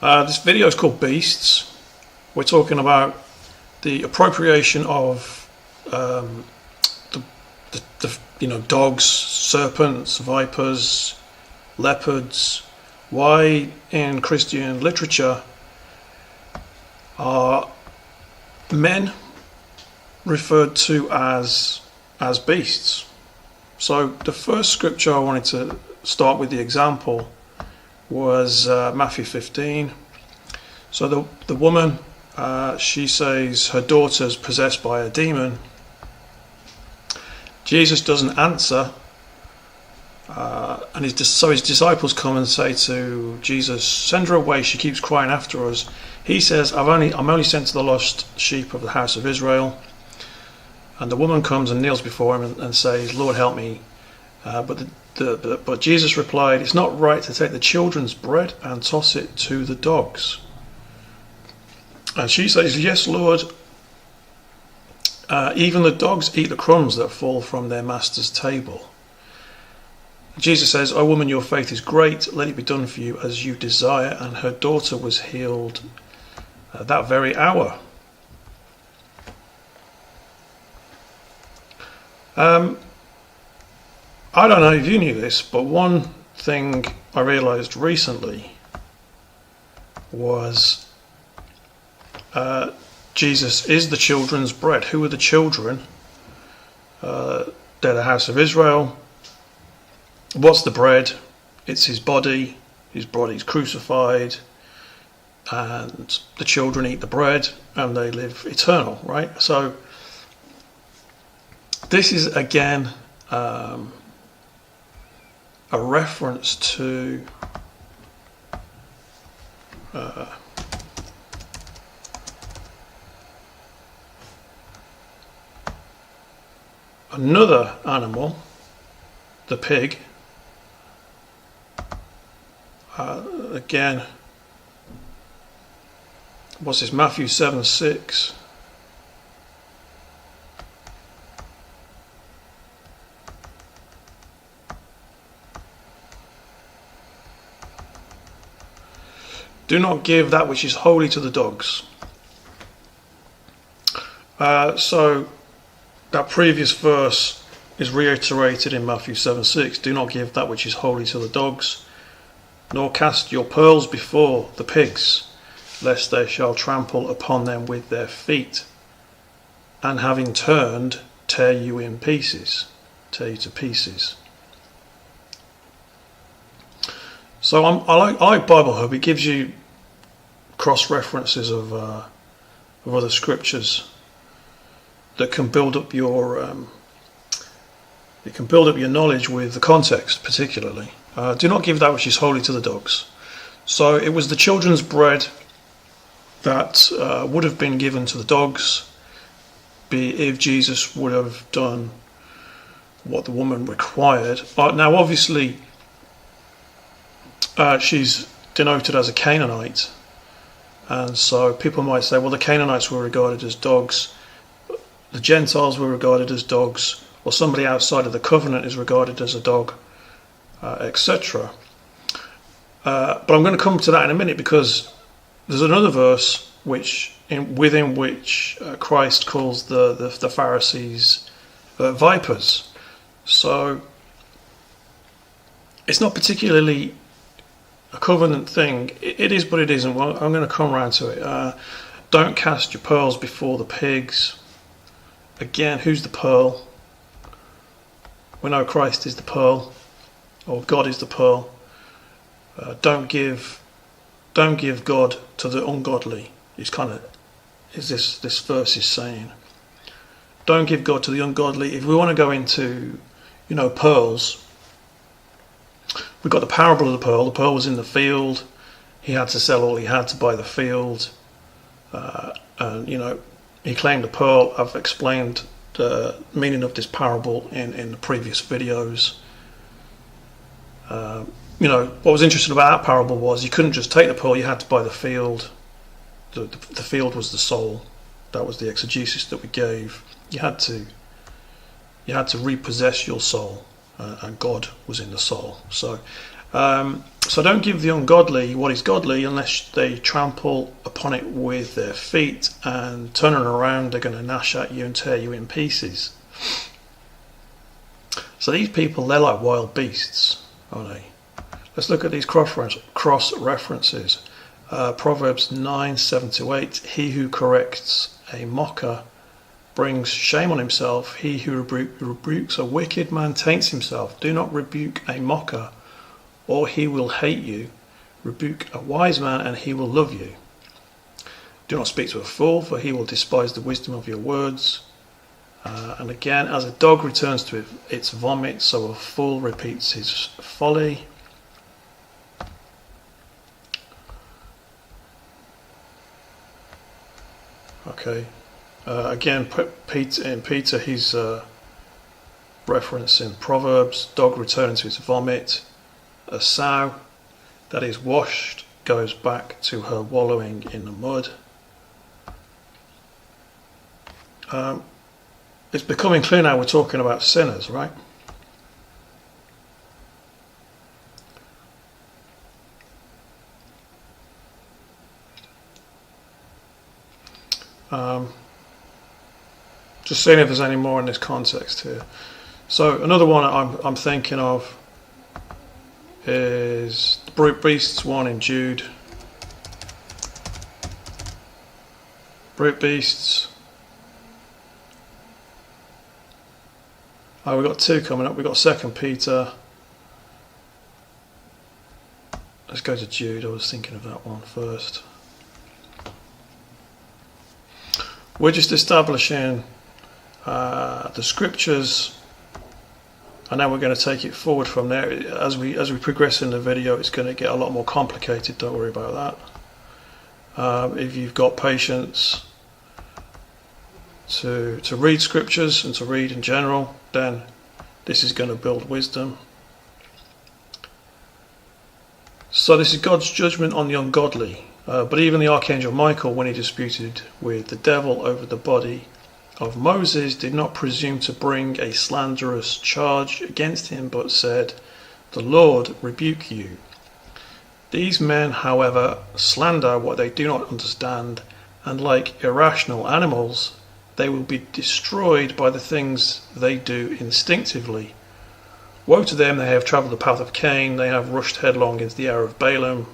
This video is called Beasts. We're talking about the appropriation of dogs, serpents, vipers, leopards. Why in Christian literature are men referred to as beasts? So the first scripture I wanted to start with the example was Matthew 15. So the woman, she says her daughter's possessed by a demon. Jesus doesn't answer, and his disciples come and say to Jesus, "Send her away, she keeps crying after us." He says, I'm only sent to the lost sheep of the house of Israel." And the woman comes and kneels before him and says, "Lord, help me." But Jesus replied, "It's not right to take the children's bread and toss it to the dogs." And she says, "Yes, Lord, even the dogs eat the crumbs that fall from their master's table." Jesus says, "O woman, your faith is great. Let it be done for you as you desire." And her daughter was healed that very hour. I don't know if you knew this, but one thing I realised recently was Jesus is the children's bread. Who are the children? They're the house of Israel. What's the bread? It's his body. His body's crucified, and the children eat the bread and they live eternal, right? So this is again a reference to another animal, the pig. Again, what's this? Matthew 7:6. Do not give that which is holy to the dogs. So that previous verse is reiterated in Matthew 7:6. Do not give that which is holy to the dogs, nor cast your pearls before the pigs, lest they shall trample upon them with their feet, and having turned, tear you to pieces. So I like Bible Hub. It gives you cross references of other scriptures that can build up your knowledge with the context, particularly. Do not give that which is holy to the dogs. So it was the children's bread that would have been given to the dogs, if Jesus would have done what the woman required. Now, obviously, she's denoted as a Canaanite, and so people might say, well, the Canaanites were regarded as dogs, the Gentiles were regarded as dogs, or somebody outside of the covenant is regarded as a dog, etc. But I'm going to come to that in a minute, because there's another verse within which Christ calls the Pharisees vipers. So it's not particularly a covenant thing. It is, but it isn't. Well, I'm going to come around to it. Don't cast your pearls before the pigs. Again, who's the pearl? We know Christ is the pearl, or God is the pearl. Don't give God to the ungodly. This verse is saying. Don't give God to the ungodly. If we want to go into, pearls, we've got the parable of the pearl. The pearl was in the field. He had to sell all he had to buy the field. And he claimed the pearl. I've explained the meaning of this parable in the previous videos. What was interesting about that parable was you couldn't just take the pearl, you had to buy the field. The field was the soul. That was the exegesis that we gave. You had to repossess your soul, and God was in the soul. So So don't give the ungodly what is godly unless they trample upon it with their feet, and turning around they're going to gnash at you and tear you in pieces. So these people, they're like wild beasts, aren't they? Let's look at these cross references. Proverbs 9:7-8. He who corrects a mocker brings shame on himself. He who rebukes a wicked man taints himself. Do not rebuke a mocker, or he will hate you. Rebuke a wise man, and he will love you. Do not speak to a fool, for he will despise the wisdom of your words. And again, as a dog returns to its vomit, so a fool repeats his folly. Okay. Again, in Peter, he's referencing Proverbs. Dog returning to its vomit. A sow that is washed goes back to her wallowing in the mud. It's becoming clear now we're talking about sinners, right? Just seeing if there's any more in this context here. So another one I'm thinking of is the brute beasts one in Jude. Brute beasts. We've got two coming up. We've got 2 Peter. Let's go to Jude. I was thinking of that one first. We're just establishing the scriptures, and now we're going to take it forward from there. As we progress in the video, it's going to get a lot more complicated. Don't worry about that. If you've got patience to read scriptures and to read in general, then this is going to build wisdom. So this is God's judgment on the ungodly. But even the archangel Michael, when he disputed with the devil over the body of Moses, did not presume to bring a slanderous charge against him, but said, "The Lord rebuke you." These men, however, slander what they do not understand, and like irrational animals, they will be destroyed by the things they do instinctively. Woe to them, they have travelled the path of Cain, they have rushed headlong into the error of Balaam.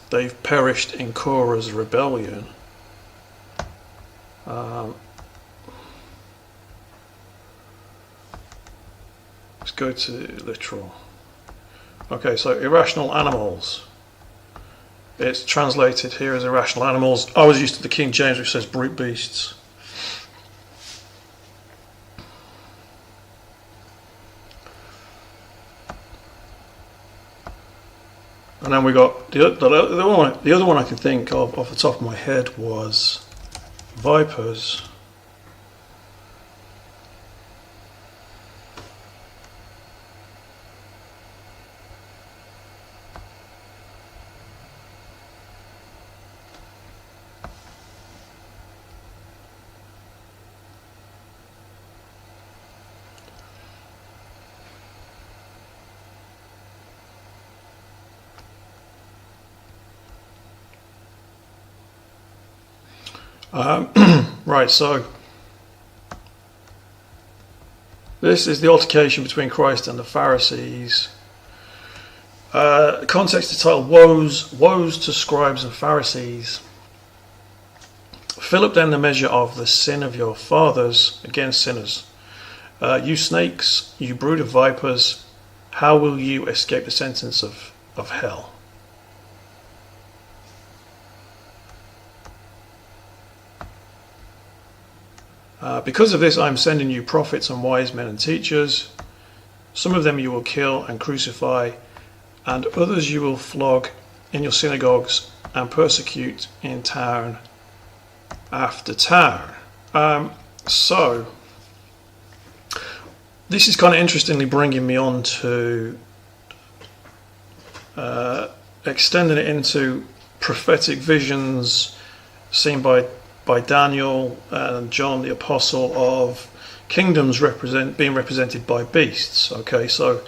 They've perished in Korah's rebellion. Let's go to literal. Okay, so irrational animals. It's translated here as irrational animals. I was used to the King James, which says brute beasts. And then we got the other one I can think of off the top of my head was vipers. Right, so this is the altercation between Christ and the Pharisees. The context is titled Woes to Scribes and Pharisees. Fill up then the measure of the sin of your fathers against sinners. You snakes, you brood of vipers, how will you escape the sentence of hell? Because of this, I am sending you prophets and wise men and teachers. Some of them you will kill and crucify, and others you will flog in your synagogues and persecute in town after town. So, this is kind of interestingly bringing me on to extending it into prophetic visions seen by Daniel and John the Apostle of kingdoms being represented by beasts. Okay, so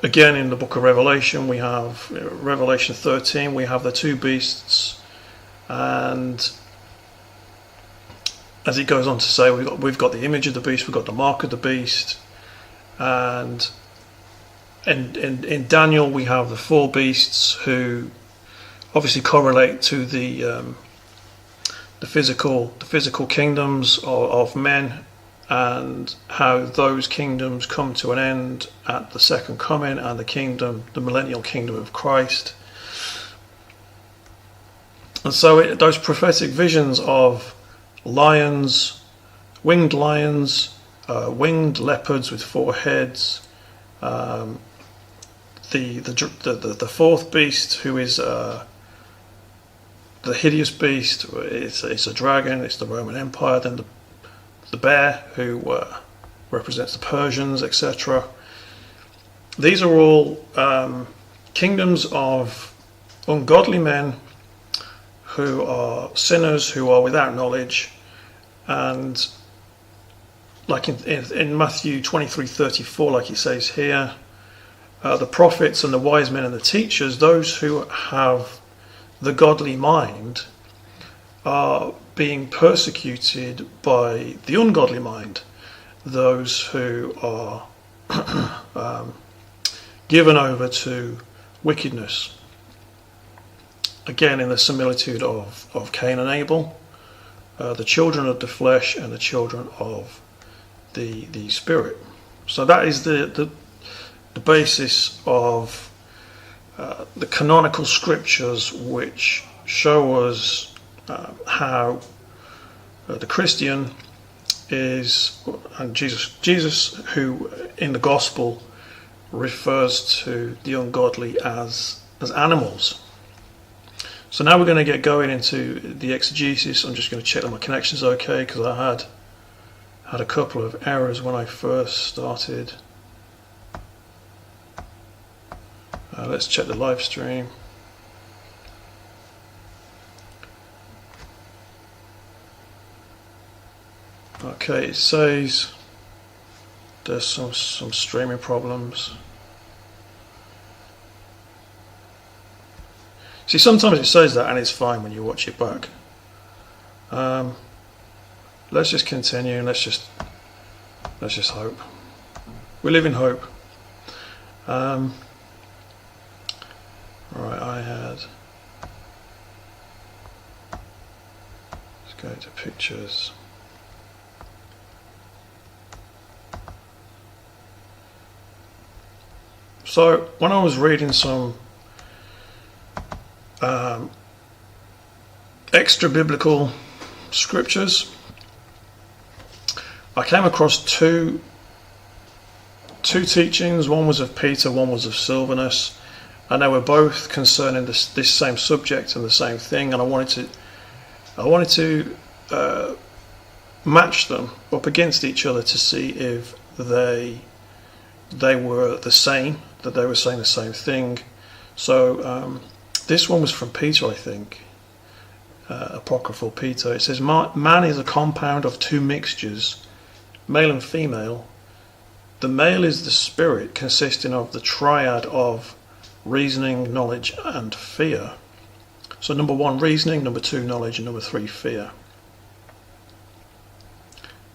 again, in the book of Revelation, we have Revelation 13, we have the two beasts, and as it goes on to say, we've got the image of the beast, we've got the mark of the beast, and in Daniel we have the four beasts who obviously correlate to the physical kingdoms of men, and how those kingdoms come to an end at the second coming, and the millennial kingdom of Christ. And so those prophetic visions of lions, winged leopards with four heads, the fourth beast, who is the hideous beast, it's a dragon, it's the Roman Empire. Then the bear, who represents the Persians, etc. These are all kingdoms of ungodly men who are sinners, who are without knowledge. And like in Matthew 23:34, like it says here, the prophets and the wise men and the teachers, those who have the godly mind, are being persecuted by the ungodly mind, those who are given over to wickedness. Again, in the similitude of Cain and Abel, the children of the flesh and the children of the spirit. So that is the basis of the canonical scriptures, which show us how the Christian is, and Jesus, who in the gospel refers to the ungodly as animals. So now we're going to get going into the exegesis. I'm just going to check that my connection's okay, because I had a couple of errors when I first started. Let's check the live stream. Okay, it says there's some streaming problems. See, sometimes it says that and it's fine when you watch it back. Let's just continue and let's just hope. We live in hope. Right, let's go to pictures. So when I was reading some extra biblical scriptures, I came across two teachings. One was of Peter, one was of Silvanus, and they were both concerning this same subject and the same thing. And I wanted to match them up against each other to see if they were the same, that they were saying the same thing. So this one was from Peter, I think, apocryphal Peter. It says, man is a compound of two mixtures, male and female. The male is the spirit, consisting of the triad of reasoning, knowledge and fear. So number one, reasoning; number two, knowledge; and number three, fear.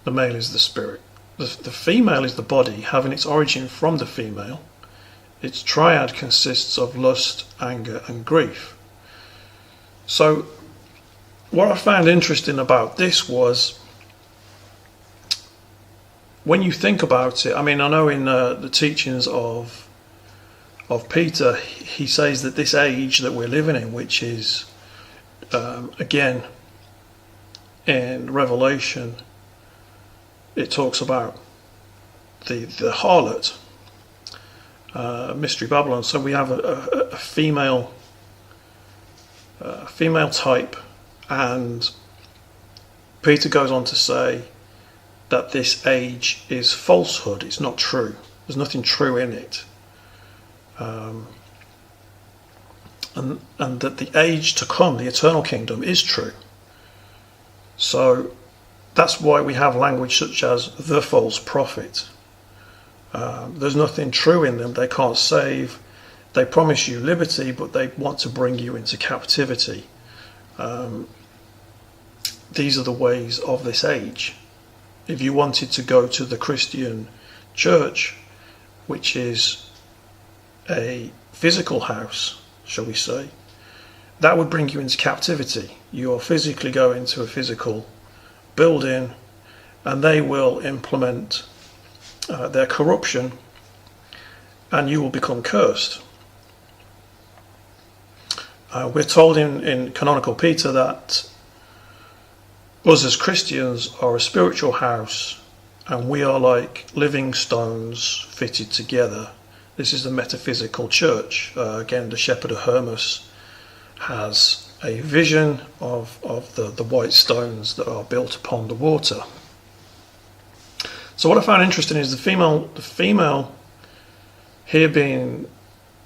The male is the spirit. The female is the body, having its origin from the female. Its triad consists of lust, anger and grief. So what I found interesting about this was, when you think about it, I mean, I know in the teachings of Peter, he says that this age that we're living in, which is again in Revelation, it talks about the harlot, Mystery Babylon. So we have a female type, and Peter goes on to say that this age is falsehood. It's not true. There's nothing true in it. And that the age to come, the eternal kingdom, is true. So that's why we have language such as the false prophet. There's nothing true in them. They can't save. They promise you liberty, but they want to bring you into captivity. These are the ways of this age. If you wanted to go to the Christian church, which is a physical house, shall we say, that would bring you into captivity. You are physically going to a physical building, and they will implement their corruption, and you will become cursed. We're told in Canonical Peter that us as Christians are a spiritual house, and we are like living stones fitted together. This is the metaphysical church. Again, the Shepherd of Hermas has a vision of the white stones that are built upon the water. So what I found interesting is the female here being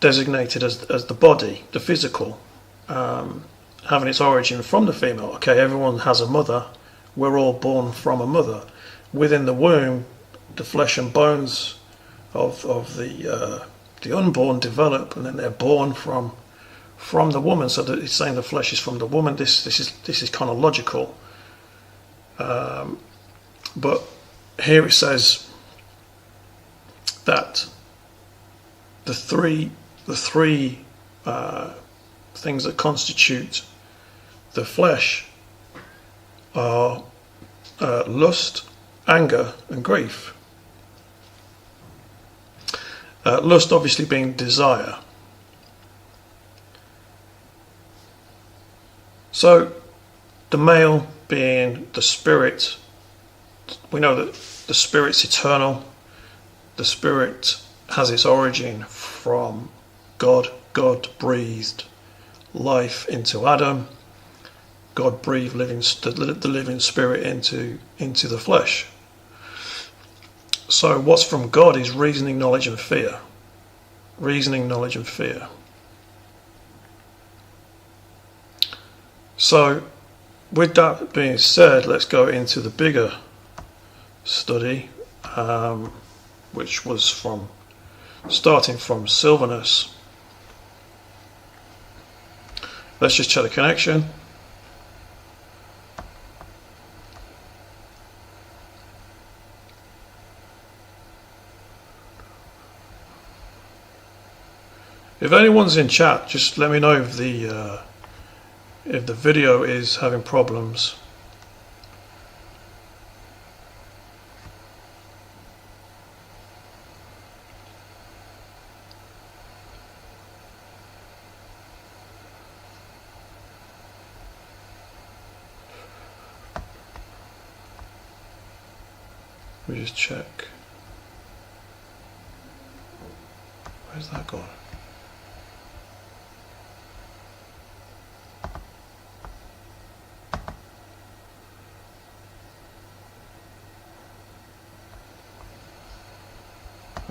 designated as the body, the physical, having its origin from the female. Okay, everyone has a mother. We're all born from a mother. Within the womb, the flesh and bones of the unborn develop, and then they're born from the woman. So that it's saying the flesh is from the woman. This is kind of logical. But here it says that the three things that constitute the flesh are lust, anger, and grief. Lust obviously being desire. So the male being the spirit, we know that the spirit's eternal. The spirit has its origin from God. God breathed life into Adam. God breathed the living spirit into the flesh. So what's from God is reasoning, knowledge, and fear. Reasoning, knowledge, and fear. So with that being said, let's go into the bigger study, which was starting from Sylvanus. Let's just check the connection. If anyone's in chat, just let me know if the video is having problems. Let me just check. Where's that gone?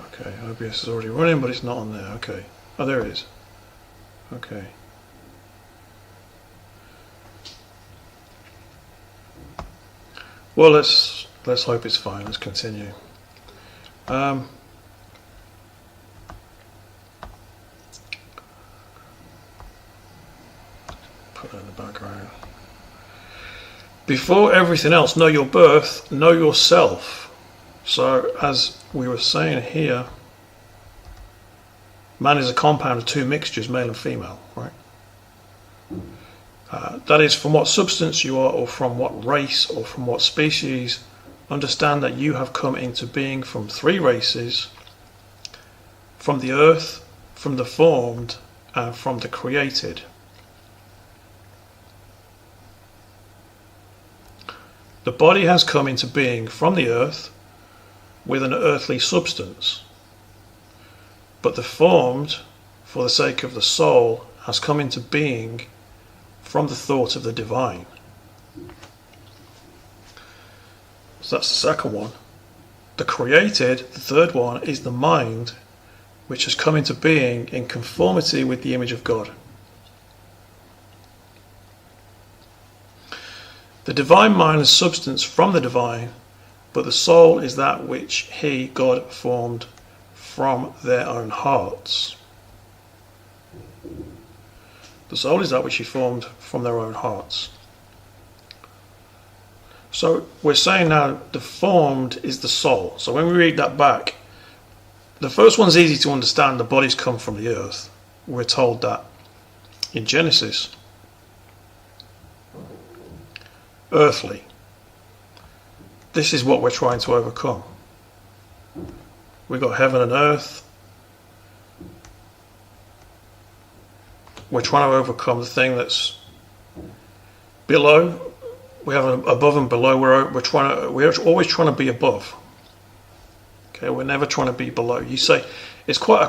Okay, OBS is already running, but it's not on there. Okay. Oh, there it is. Okay. Well, let's hope it's fine. Let's continue. Put that in the background. Before everything else, know your birth, know yourself. So, as we were saying here, man is a compound of two mixtures, male and female, right? That is, from what substance you are, or from what race, or from what species. Understand that you have come into being from three races: from the earth, from the formed, and from the created. The body has come into being from the earth with an earthly substance, but the formed, for the sake of the soul, has come into being from the thought of the divine. So that's the second one. The created, the third one, is the mind, which has come into being in conformity with the image of God. The divine mind is substance from the divine, but the soul is that which he, God, formed from their own hearts. The soul is that which he formed from their own hearts. So we're saying now the formed is the soul. So when we read that back, the first one's easy to understand. The bodies come from the earth. We're told that in Genesis. Earthly. This is what we're trying to overcome. We've got heaven and earth. We're trying to overcome the thing that's below. We have an above and below. We're always trying to be above. Okay, we're never trying to be below. You say it's quite a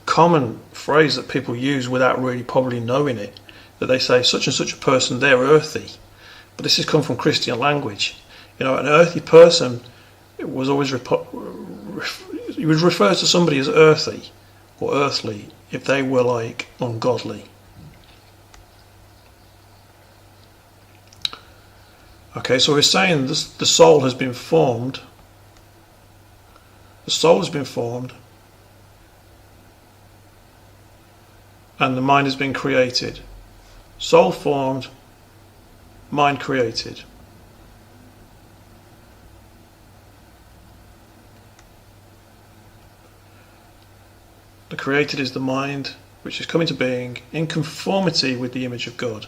common phrase that people use without really probably knowing it. That they say such and such a person, they're earthy. But this has come from Christian language. You know, an earthy person, it was always you would refer to somebody as earthy or earthly if they were like ungodly. Okay, so we're saying this, the soul has been formed. The soul has been formed, and the mind has been created. Soul formed, mind created. The created is the mind, which has come into being in conformity with the image of God.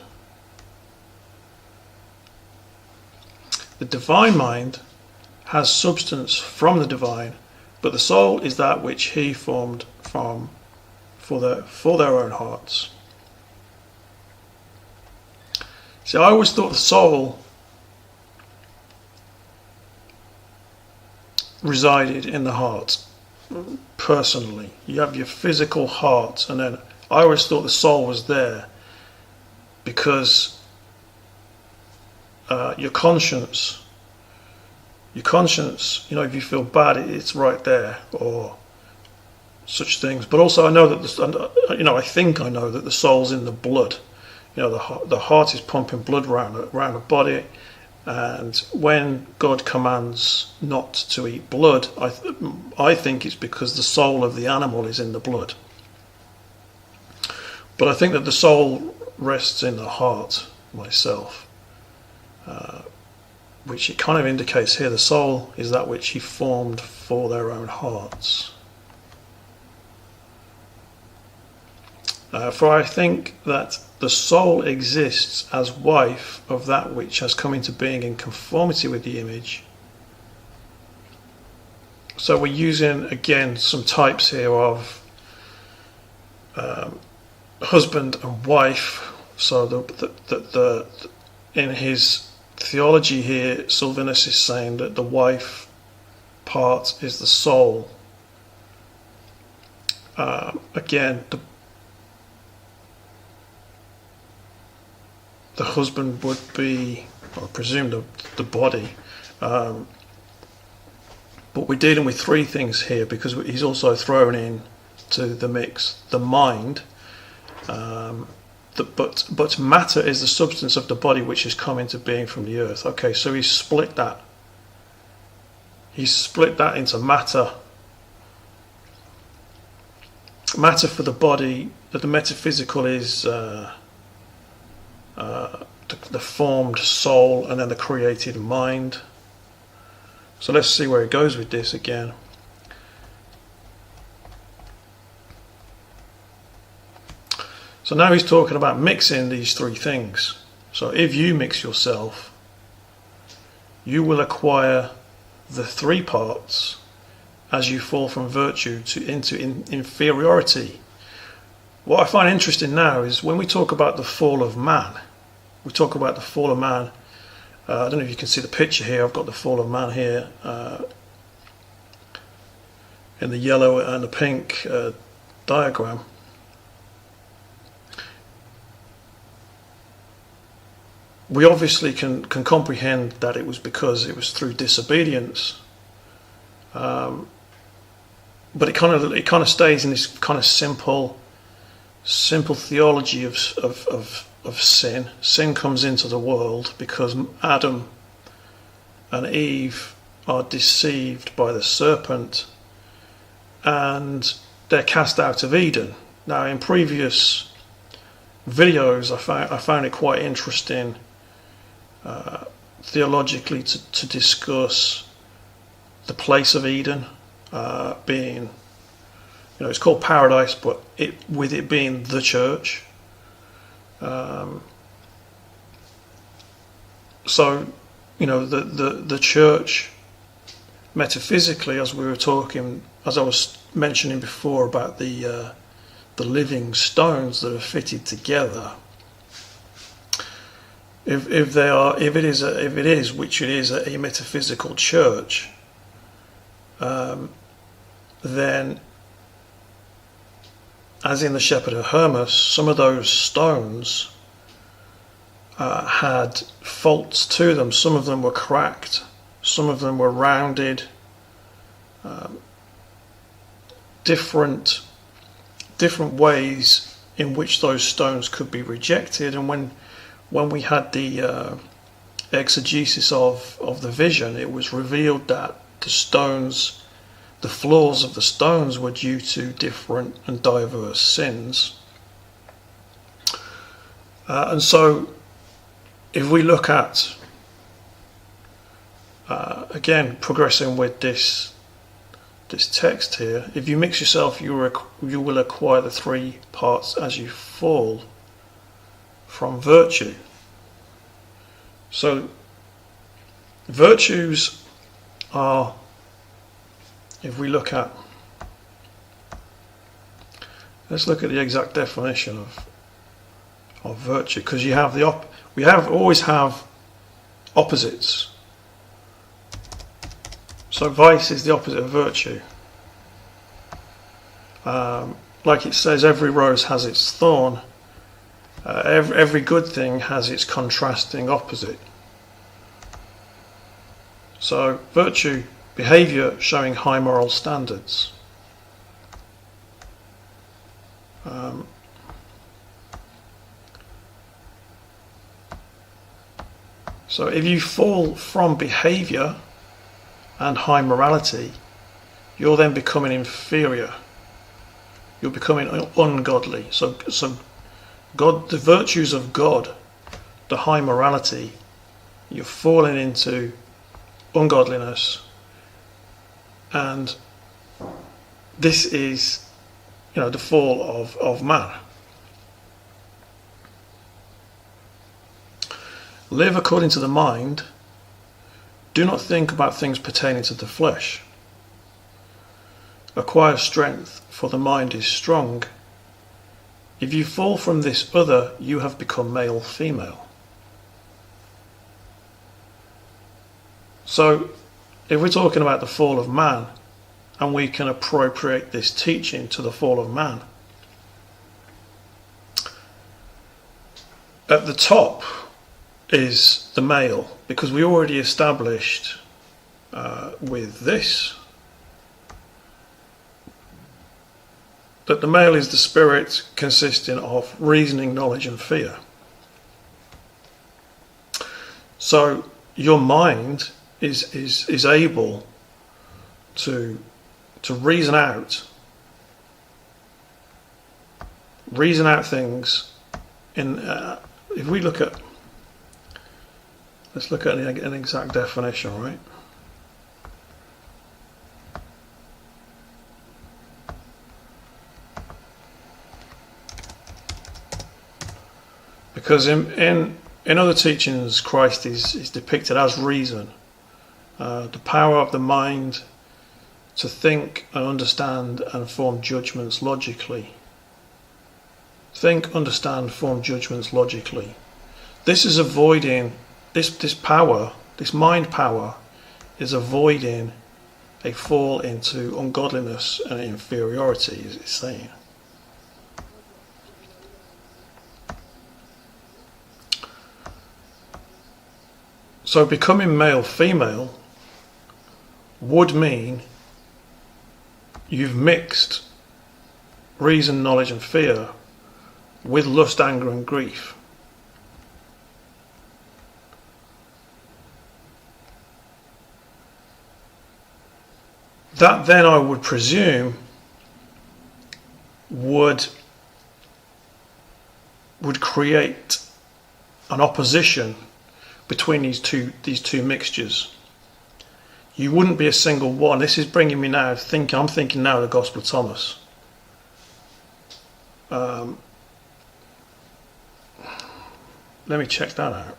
The divine mind has substance from the divine, but the soul is that which he formed for their own hearts. See, I always thought the soul resided in the heart. Personally, you have your physical heart, and then I always thought the soul was there because your conscience, you know, if you feel bad, it's right there, or such things. But also, I know that I think I know that the soul's in the blood. You know, the heart is pumping blood around the body. And when God commands not to eat blood, I think it's because the soul of the animal is in the blood. But I think that the soul rests in the heart myself, which it kind of indicates here. The soul is that which he formed for their own hearts. For I think that the soul exists as wife of that which has come into being in conformity with the image. So we're using again some types here of husband and wife. So in his theology here, Sylvanus is saying that the wife part is the soul. Again, the husband would be, I presume, the body. But we're dealing with three things here because he's also thrown in to the mix the mind. But matter is the substance of the body which has come into being from the earth. Okay, so he's split that. He's split that into matter. Matter for the body, that the metaphysical is the formed soul, and then the created mind. So let's see where it goes with this again. So now he's talking about mixing these three things. So if you mix yourself, you will acquire the three parts as you fall from virtue into inferiority. What I find interesting now is when we talk about the fall of man, we talk about the fall of man. I don't know if you can see the picture here. I've got the fall of man here in the yellow and the pink diagram. We obviously can comprehend that it was because it was through disobedience, but it kind of stays in this kind of simple theology of sin. Sin comes into the world because Adam and Eve are deceived by the serpent, and they're cast out of Eden. Now, in previous videos, I found it quite interesting theologically to discuss the place of Eden being, it's called paradise, but with it being the church. So, the church, metaphysically, as I was mentioning before about the living stones that are fitted together. If it is, which it is, a metaphysical church, then, as in the Shepherd of Hermas, some of those stones had faults to them. Some of them were cracked, some of them were rounded, different ways in which those stones could be rejected. And when we had the exegesis of the vision, it was revealed that the flaws of the stones were due to different and diverse sins. And so, if we look at, again, progressing with this text here, if you mix yourself, you will acquire the 3 parts as you fall from virtue. So, virtues are, if we look at, let's look at the exact definition of virtue, because we always have opposites. So vice is the opposite of virtue. Like it says, every rose has its thorn. Every good thing has its contrasting opposite. So virtue, behaviour showing high moral standards. So if you fall from behaviour and high morality, you're then becoming inferior. You're becoming ungodly. So God, the virtues of God, the high morality, you're falling into ungodliness, and this is, the fall of man. Live according to the mind. Do not think about things pertaining to the flesh. Acquire strength, for the mind is strong. If you fall from this other, you have become male, female. So, if we're talking about the fall of man, and we can appropriate this teaching to the fall of man, at the top is the male, because we already established with this that the male is the spirit consisting of reasoning, knowledge and fear. So your mind is able to reason out things. If we look at, let's look at an exact definition, right? Because in other teachings, Christ is depicted as reason, the power of the mind to think and understand and form judgments logically. Think, understand, form judgments logically. This is avoiding, this power, this mind power, is avoiding a fall into ungodliness and inferiority, as it's saying. So becoming male, female would mean you've mixed reason, knowledge and fear with lust, anger and grief. That then, I would presume, would create an opposition between these two mixtures. You wouldn't be a single one. This is bringing me now. I'm thinking now of the Gospel of Thomas. Let me check that out.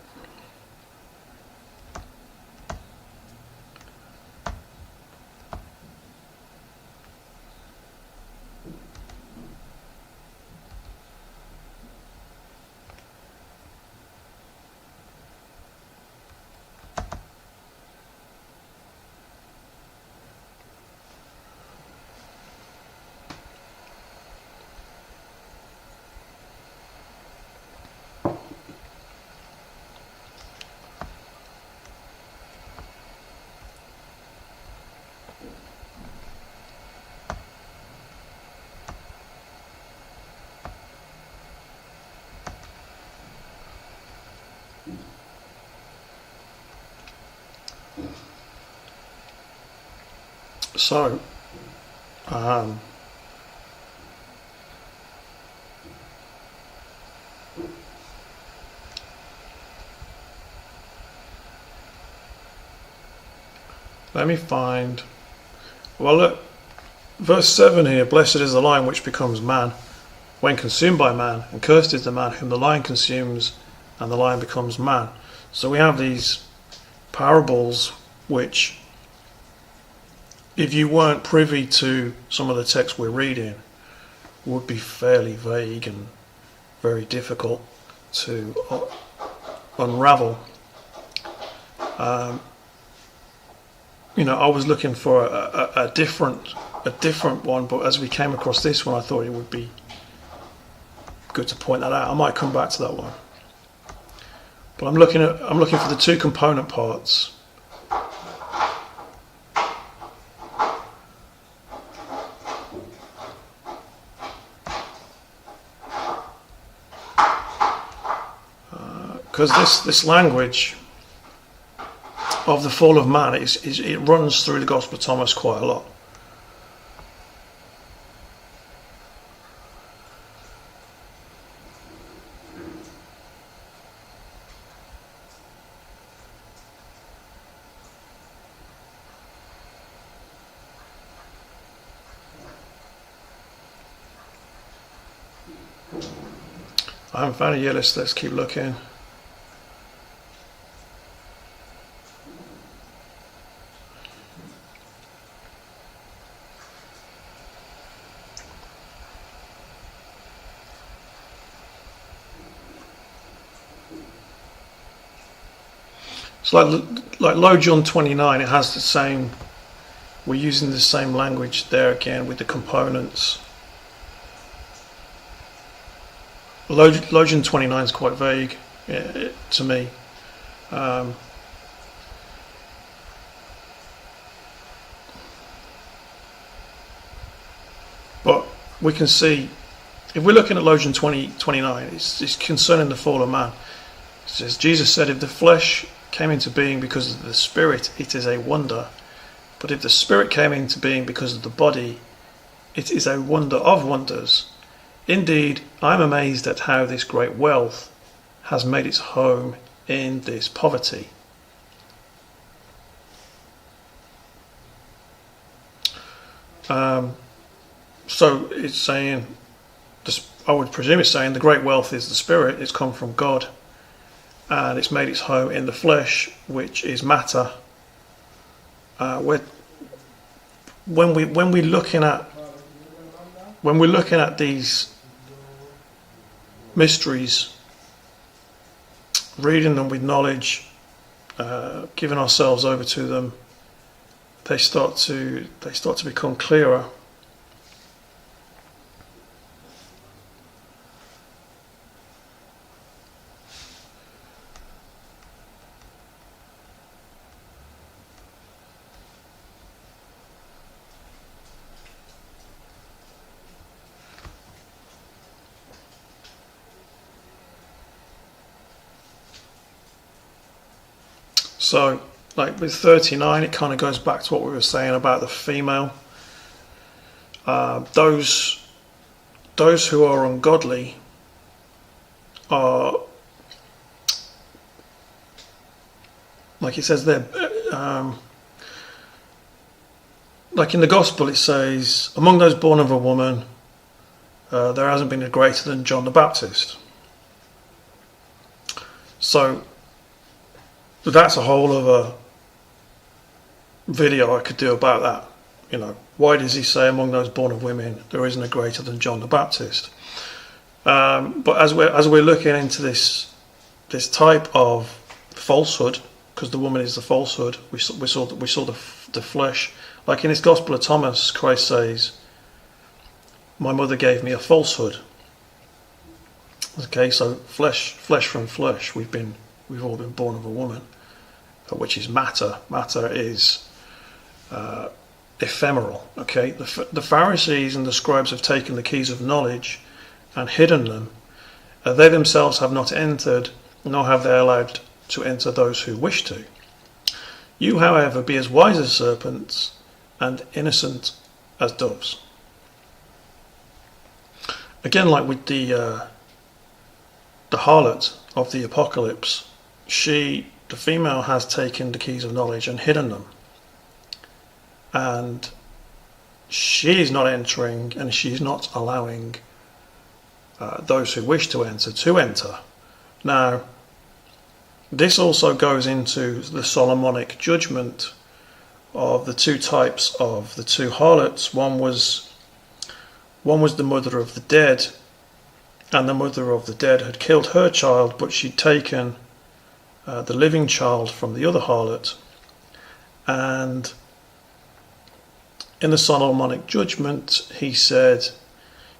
So, let me find, well look, verse 7 here, blessed is the lion which becomes man, when consumed by man, and cursed is the man whom the lion consumes, and the lion becomes man. So we have these parables which, if you weren't privy to some of the text we're reading, would be fairly vague and very difficult to unravel. I was looking for a different one, but as we came across this one, I thought it would be good to point that out. I might come back to that one, but I'm looking for the two component parts. Because this language of the fall of man it runs through the Gospel of Thomas quite a lot. I haven't found it yet. Let's keep looking. It's like Low John 29. It has the same. We're using the same language there again with the components. Low John 29 is quite vague to me. But we can see, if we're looking at Low John 29, it's concerning the fall of man. It says, Jesus said, if the flesh came into being because of the spirit, it is a wonder. But if the spirit came into being because of the body, it is a wonder of wonders. Indeed, I am amazed at how this great wealth has made its home in this poverty. So it's saying, I would presume it's saying the great wealth is the spirit, it's come from God, and it's made its home in the flesh, which is matter. When we're looking at these mysteries, reading them with knowledge, giving ourselves over to them, they start to become clearer. So, like with 39, it kind of goes back to what we were saying about the female. Those those who are ungodly are, like it says there, like in the gospel it says, among those born of a woman, there hasn't been a greater than John the Baptist. So that's a whole other video I could do about that. You know, why does he say among those born of women there isn't a greater than John the Baptist? But as we're looking into this type of falsehood, because the woman is the falsehood, we saw the flesh. Like in this Gospel of Thomas, Christ says, "My mother gave me a falsehood." Okay, so flesh from flesh. We've all been born of a woman, which is matter. Matter is ephemeral. Okay, the Pharisees and the scribes have taken the keys of knowledge and hidden them. They themselves have not entered, nor have they allowed to enter those who wish to. You, however, be as wise as serpents and innocent as doves. Again, like with the harlot of the Apocalypse, the female, has taken the keys of knowledge and hidden them. And she's not entering, and she's not allowing those who wish to enter. Now, this also goes into the Solomonic judgment of the two types of the two harlots. One was the mother of the dead, and the mother of the dead had killed her child, but she'd taken the living child from the other harlot. And in the Solomonic judgment, he said,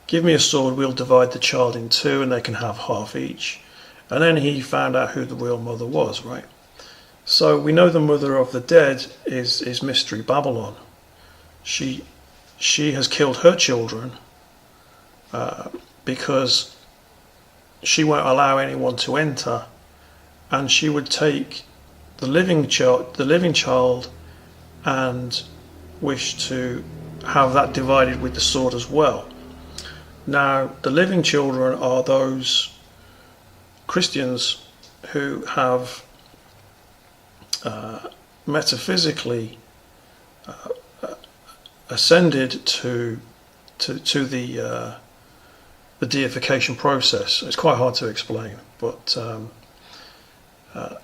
"Give me a sword, we'll divide the child in two, and they can have half each." And then he found out who the real mother was, right? So we know the mother of the dead is Mystery Babylon. She has killed her children because she won't allow anyone to enter, and she would take the living child and wish to have that divided with the sword as well. Now, the living children are those Christians who have metaphysically ascended to the deification process. It's quite hard to explain, but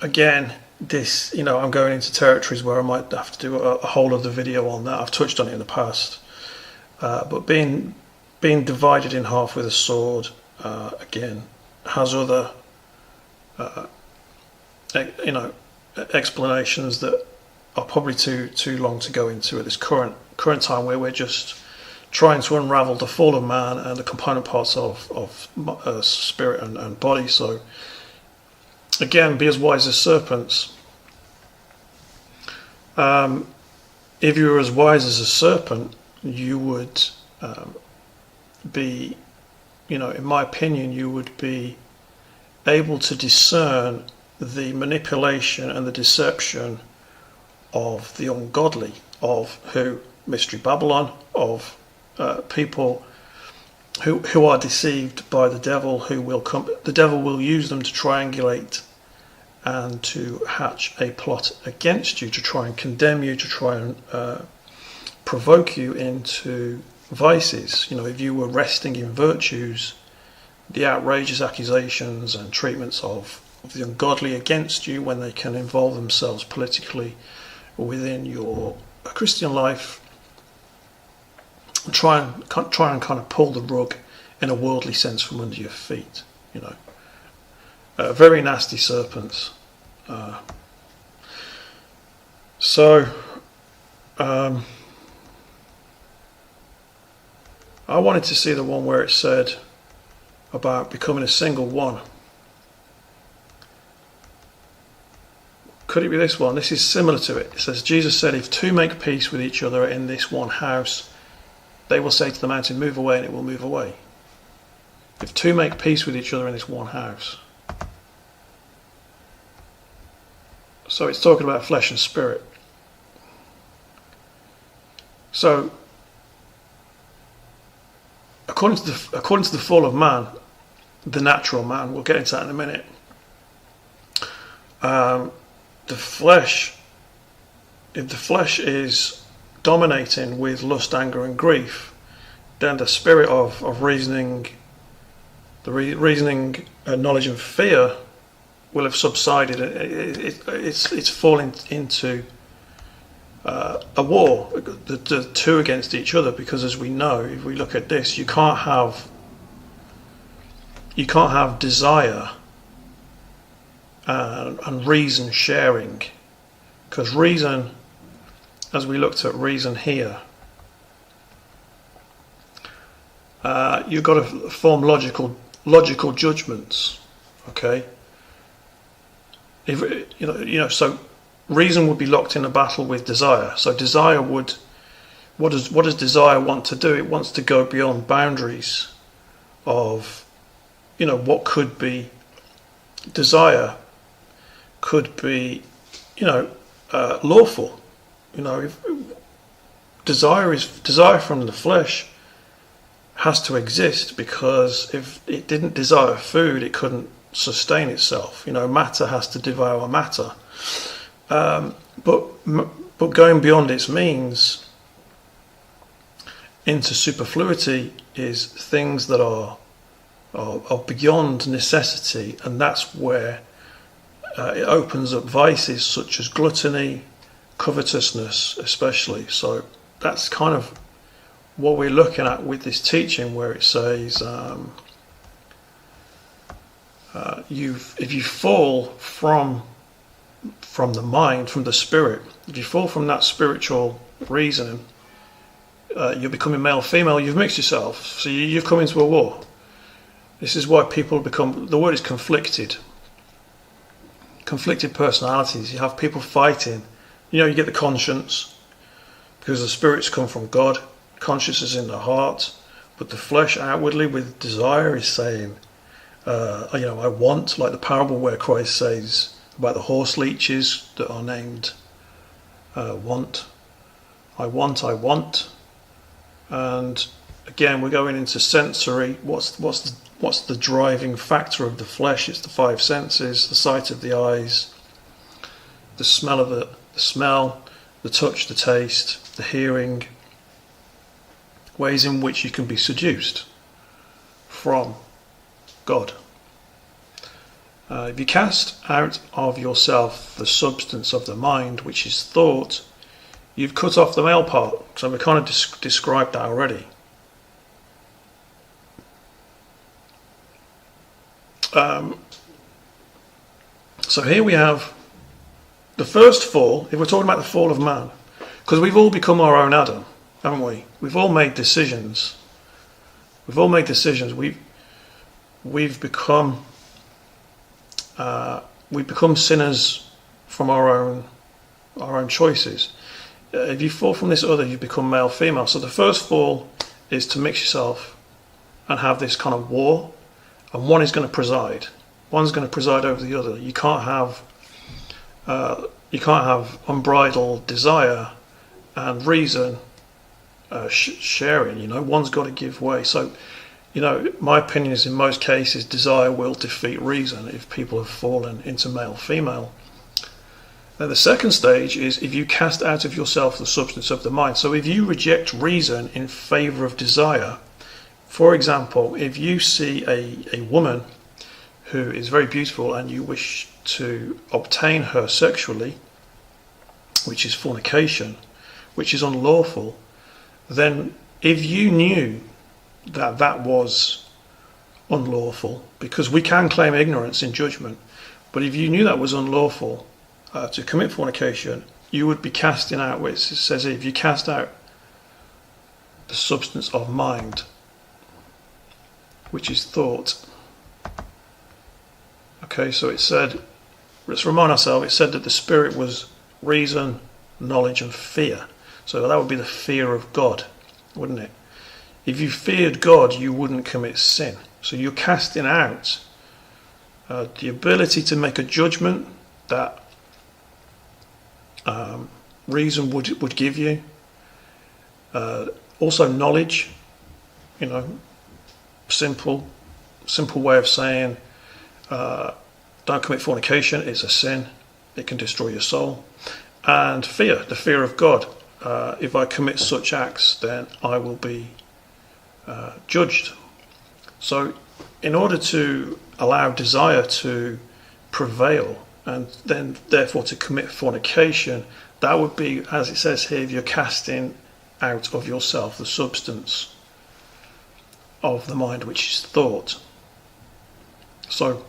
again, this, I'm going into territories where I might have to do a whole other video on that. I've touched on it in the past, but being divided in half with a sword, again, has other explanations that are probably too long to go into at this current time, where we're just trying to unravel the fall of man and the component parts of spirit and body. So again, be as wise as serpents. If you were as wise as a serpent, you would be, in my opinion, you would be able to discern the manipulation and the deception of the ungodly, of who Mystery Babylon, of people who are deceived by the devil, the devil will use them to triangulate and to hatch a plot against you, to try and condemn you, to try and provoke you into vices. If you were resting in virtues, the outrageous accusations and treatments of the ungodly against you, when they can involve themselves politically within your Christian life, try and kind of pull the rug in a worldly sense from under your feet. Very nasty serpents. I wanted to see the one where it said about becoming a single one. Could it be this one? This is similar to it. It says, Jesus said, "If two make peace with each other in this one house, they will say to the mountain, move away, and it will move away." If two make peace with each other in this one house. So it's talking about flesh and spirit. So according to the fall of man, the natural man, we'll get into that in a minute. The flesh, if the flesh is dominating with lust, anger, and grief, then the spirit of reasoning, reasoning, knowledge, and fear will have subsided. It's fallen into a war, the two against each other, because as we know, if we look at this, you can't have desire and reason sharing, because reason, as we looked at reason here, you've got to form logical judgments. Okay, if so reason would be locked in a battle with desire. So desire would, what does desire want to do? It wants to go beyond boundaries of, what could be. Desire could be, lawful. If desire from the flesh has to exist, because if it didn't desire food, it couldn't sustain itself. Matter has to devour matter. But going beyond its means into superfluity is things that are beyond necessity, and that's where it opens up vices such as gluttony, covetousness especially. So that's kind of what we're looking at with this teaching, where it says if you fall from the mind, from the spirit, if you fall from that spiritual reasoning, you're becoming male, female, you've mixed yourself, so you've come into a war. This is why people become, the word is conflicted personalities. You have people fighting. You get the conscience, because the spirits come from God, conscience is in the heart, but the flesh outwardly with desire is saying, I want, like the parable where Christ says about the horse leeches that are named want. I want. And again, we're going into sensory. What's the driving factor of the flesh? It's the five senses: the sight of the eyes, the smell of the smell, the touch, the taste, the hearing. Ways in which you can be seduced from God. If you cast out of yourself the substance of the mind, which is thought, you've cut off the male part. So we kind of described that already. So here we have the first fall. If we're talking about the fall of man, because we've all become our own Adam, haven't we? We've all made decisions. We've become sinners from our own choices. If you fall from this other, you become male, female. So the first fall is to mix yourself and have this kind of war, and one is going to preside. One's going to preside over the other. You can't have unbridled desire and reason sharing. One's got to give way. So, my opinion is in most cases desire will defeat reason if people have fallen into male, female. Then the second stage is if you cast out of yourself the substance of the mind. So if you reject reason in favor of desire, for example, if you see a woman who is very beautiful and you wish to obtain her sexually, which is fornication, which is unlawful, then if you knew that was unlawful, because we can claim ignorance in judgment, but if you knew that was unlawful to commit fornication, you would be casting out, where it says if you cast out the substance of mind, which is thought. Okay, so it said, let's remind ourselves, it said that the spirit was reason, knowledge and fear. So that would be the fear of God, wouldn't it? If you feared God, you wouldn't commit sin. So you're casting out the ability to make a judgment that reason would give you. Also knowledge, simple way of saying don't commit fornication. It's a sin. It can destroy your soul. And fear, the fear of God. If I commit such acts, then I will be judged. So in order to allow desire to prevail and then therefore to commit fornication, that would be, as it says here, you're casting out of yourself the substance of the mind, which is thought. So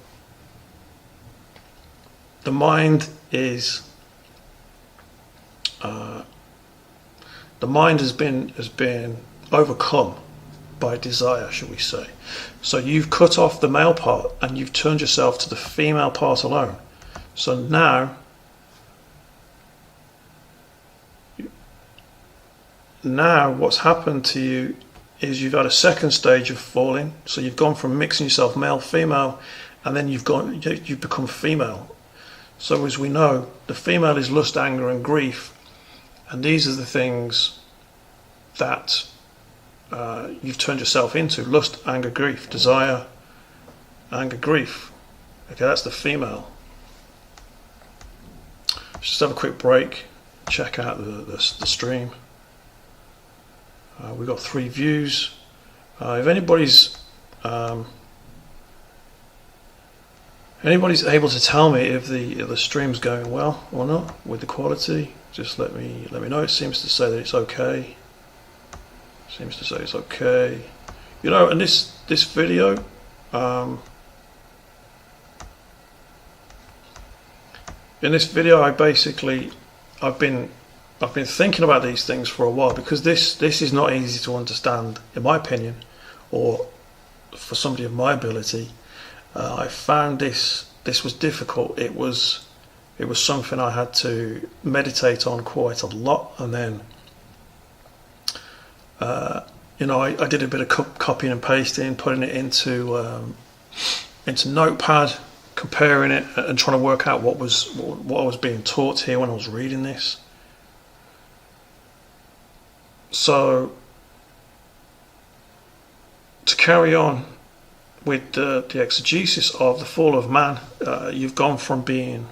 the mind is has been overcome by desire, shall we say. So you've cut off the male part and you've turned yourself to the female part alone. So now what's happened to you is you've had a second stage of falling. So you've gone from mixing yourself male, female, and then you've become female. So as we know, the female is lust, anger and grief, and these are the things that you've turned yourself into: lust, anger, grief, desire, anger, grief. Okay, that's the female. Let's just have a quick break, check out the stream. We've got 3 views. If anybody's able to tell me if the stream's going well or not with the quality, just let me know. It seems to say that it's okay. Seems to say it's okay. You know, and this video, in this video, I've been thinking about these things for a while, because this is not easy to understand, in my opinion, or for somebody of my ability. I found this was difficult. It was something I had to meditate on quite a lot, and then I did a bit of copying and pasting, putting it into Notepad, comparing it and trying to work out what I was being taught here when I was reading this. So to carry on with the exegesis of the fall of man, you've gone from being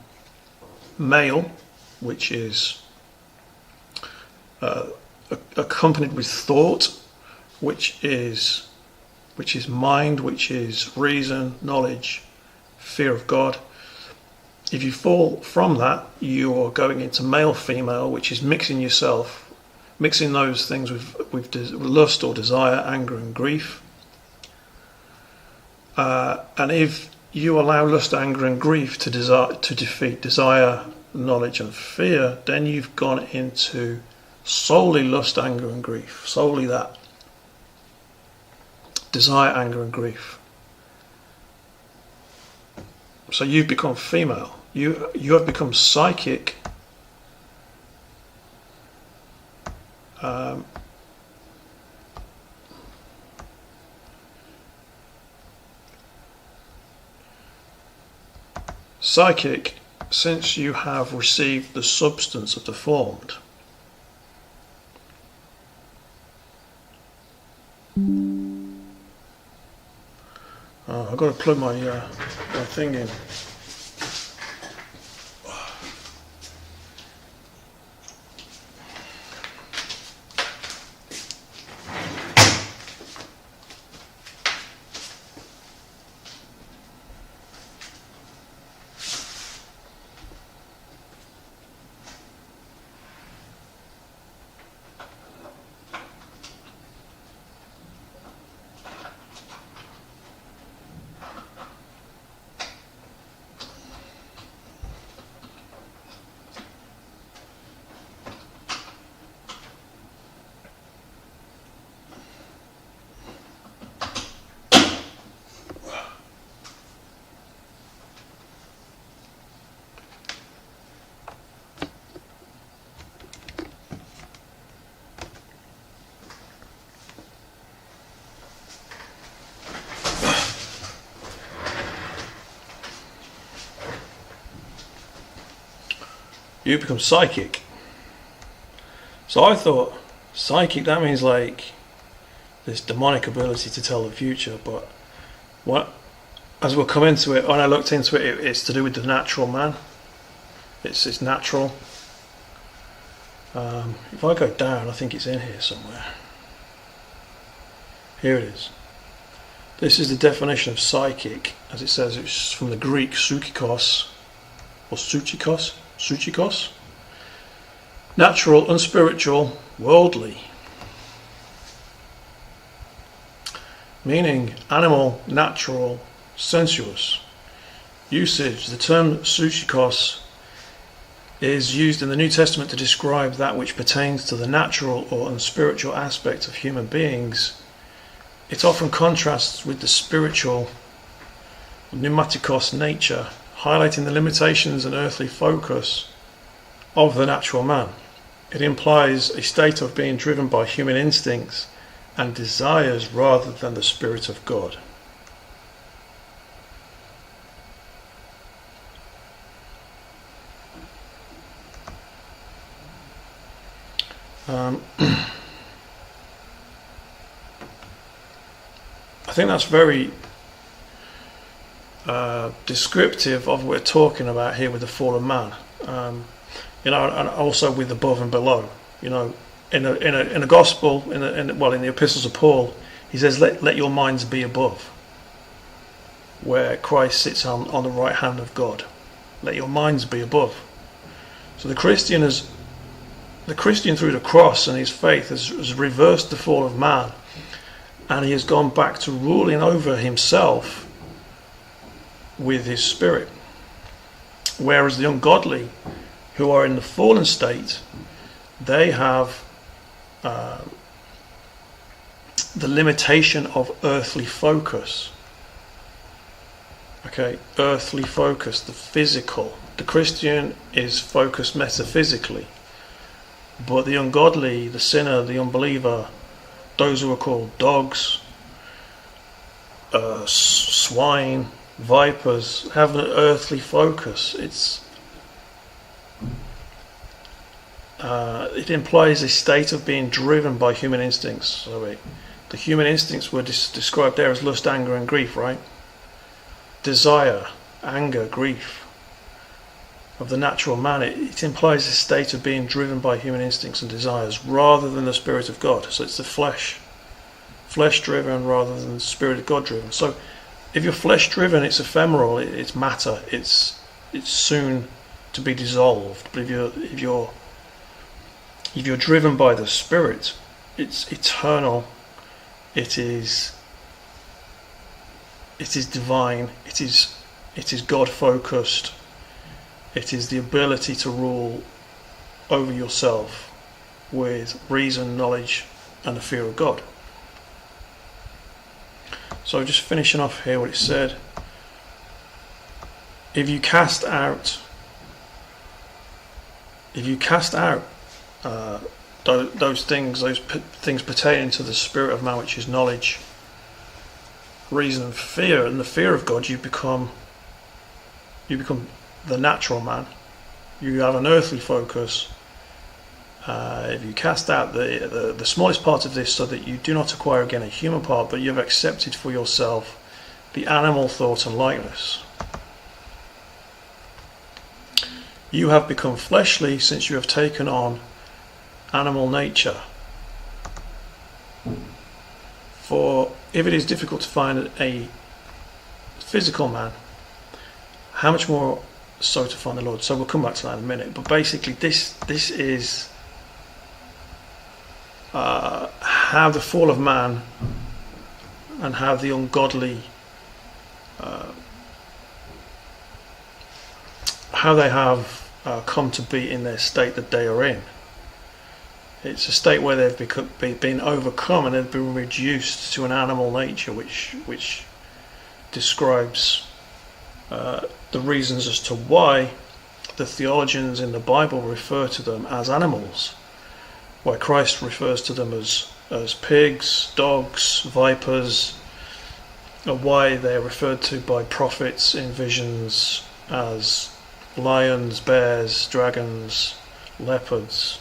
male, which is accompanied with thought, which is mind, which is reason, knowledge, fear of God. If you fall from that, you're going into male, female, which is mixing those things with lust or desire, anger and grief. And if you allow lust, anger and grief to defeat desire, knowledge and fear, then you've gone into solely lust, anger and grief. Solely that. Desire, anger and grief. So you've become female. You have become psychic. Psychic, since you have received the substance of the formed. I've got to plug my thing in. You become psychic. So I thought, psychic, that means like this demonic ability to tell the future. But as we'll come into it, when I looked into it, it's to do with the natural man. It's natural. If I go down, I think it's in here somewhere. Here it is. This is the definition of psychic, as it says. It's from the Greek psychikos, or psychikos. Natural, unspiritual, worldly. Meaning animal, natural, sensuous. Usage. The term psychikos is used in the New Testament to describe that which pertains to the natural or unspiritual aspect of human beings. It often contrasts with the spiritual, pneumatikos nature, highlighting the limitations and earthly focus of the natural man. It implies a state of being driven by human instincts and desires rather than the Spirit of God. I think that's very descriptive of what we're talking about here with the fallen man. And also with above and below. In a gospel, in the epistles of Paul, he says, "Let your minds be above, where Christ sits on the right hand of God. Let your minds be above." So the Christian through the cross and his faith has reversed the fall of man, and he has gone back to ruling over himself with his spirit. Whereas the ungodly, who are in the fallen state, they have the limitation of earthly focus. Okay, earthly focus, the physical. The Christian is focused metaphysically, but the ungodly, the sinner, the unbeliever, those who are called dogs, swine, vipers, have an earthly focus. It implies a state of being driven by human instincts. The human instincts were described there as lust, anger, and grief, right? Desire, anger, grief of the natural man. It implies a state of being driven by human instincts and desires rather than the Spirit of God. So it's the flesh driven rather than the Spirit of God driven. So if you're flesh driven, it's ephemeral, it's matter, it's soon to be dissolved. But if you're driven by the Spirit, it's eternal. It is divine. It is God focused. It is the ability to rule over yourself with reason, knowledge, and the fear of God. So just finishing off here what it said. If you cast out those things pertaining to the spirit of man, which is knowledge, reason, and fear, and the fear of God, you become the natural man. You have an earthly focus. If you cast out the smallest part of this, so that you do not acquire again a human part, but you have accepted for yourself the animal thought and likeness. You have become fleshly since you have taken on animal nature. For if it is difficult to find a physical man, how much more so to find the Lord? So we'll come back to that in a minute. But basically this is how the fall of man and how the ungodly, how they have come to be in their state that they are in. It's a state where they've been overcome and they've been reduced to an animal nature, which describes the reasons as to why the theologians in the Bible refer to them as animals, why Christ refers to them as pigs, dogs, vipers, or why they are referred to by prophets in visions as lions, bears, dragons, leopards.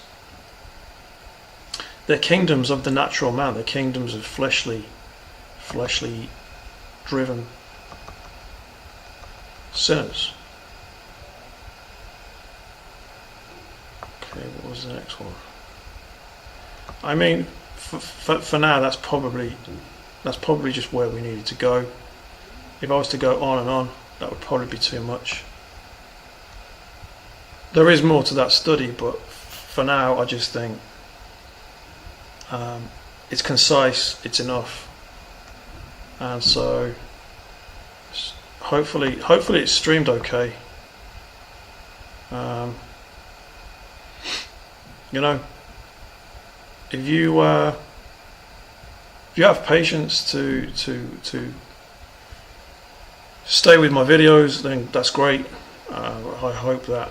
they're kingdoms of the natural man. They're kingdoms of fleshly driven sinners. Okay, what was the next one? I mean, for now, that's probably just where we needed to go. If I was to go on and on, that would probably be too much. There is more to that study, but for now, I just think it's concise, it's enough, and so hopefully it's streamed okay. You know, if you have patience to stay with my videos, then that's great. I hope that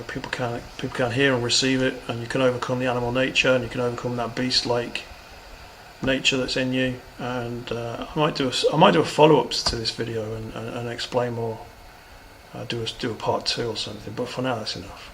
people can hear and receive it, and you can overcome the animal nature, and you can overcome that beast-like nature that's in you. And I might do a follow-ups to this video and explain more. Do a part 2 or something. But for now, that's enough.